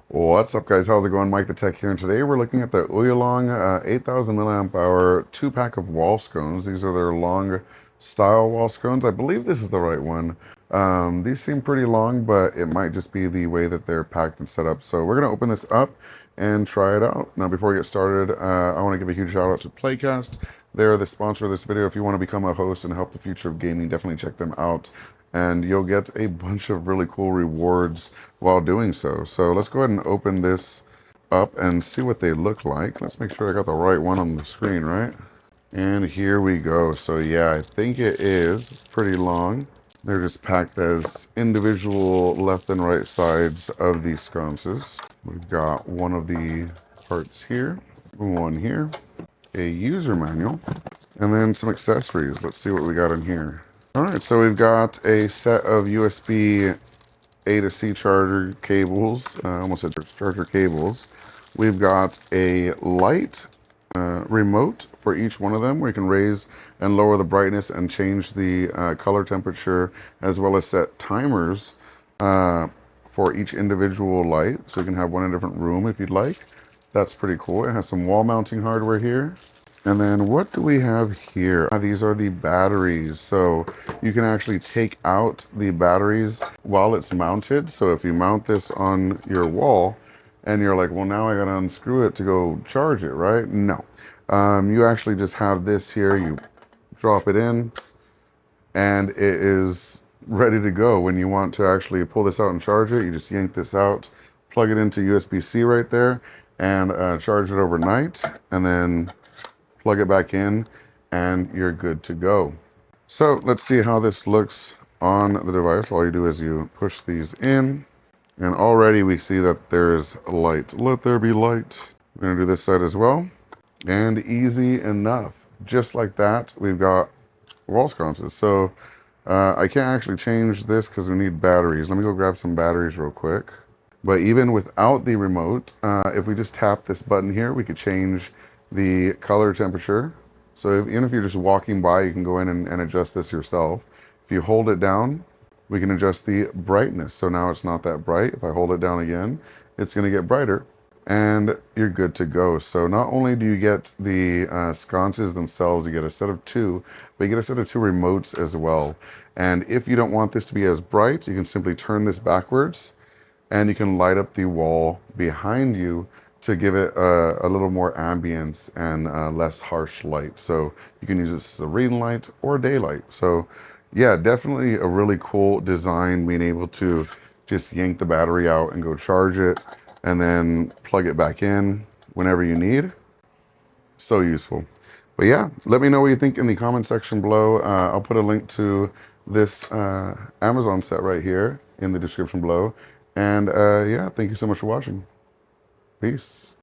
What's up, guys? How's it going? MikeTheTech here, and today we're looking at the Ouyulong 8,000 milliamp hour 2-pack of wall scones. These are their long style wall scones. I believe this is the right one. These seem pretty long, but it might just be the way that they're packed and set up. So we're going to open this up and try it out. Now, before we get started, I want to give a huge shout out to Playcast. They're the sponsor of this video. If you want to become a host and help the future of gaming, definitely check them out. And you'll get a bunch of really cool rewards while doing so. So let's go ahead and open this up and see what they look like. Let's make sure I got the right one on the screen, right? And here we go. So yeah, I think it is. It's pretty long. They're just packed as individual left and right sides of these sconces. We've got one of the parts here, one here, a user manual, and then some accessories. Let's see what we got in here. All right, so we've got a set of USB A to C charger cables, almost said charger cables. We've got a light remote for each one of them where you can raise and lower the brightness and change the color temperature, as well as set timers for each individual light. So you can have one in a different room if you'd like. That's pretty cool. It has some wall mounting hardware here. And then what do we have here? These are the batteries. So you can actually take out the batteries while it's mounted. So if you mount this on your wall and you're like, well, now I gotta unscrew it to go charge it, right? No. You actually just have this here. You drop it in and it is ready to go. When you want to actually pull this out and charge it, you just yank this out, plug it into USB-C right there, and charge it overnight, and then plug it back in, and you're good to go. So let's see how this looks on the device. All you do is you push these in, and already we see that there is light. Let there be light. We're gonna do this side as well, and easy enough. Just like that, we've got wall sconces. So I can't actually change this because we need batteries. Let me go grab some batteries real quick. But even without the remote, if we just tap this button here, we could change the color temperature. So even if you're just walking by, you can go in and adjust this yourself. If you hold it down, we can adjust the brightness. So now it's not that bright. If I hold it down again, it's gonna get brighter, and you're good to go. So not only do you get the sconces themselves, you get a set of two, but you get a set of two remotes as well. And if you don't want this to be as bright, you can simply turn this backwards, and you can light up the wall behind you to give it a little more ambience and less harsh light. So you can use this as a ring light or daylight. So yeah, definitely a really cool design, being able to just yank the battery out and go charge it and then plug it back in whenever you need. So useful. But yeah, let me know what you think in the comment section below. I'll put a link to this Amazon set right here in the description below. And yeah, thank you so much for watching. Peace.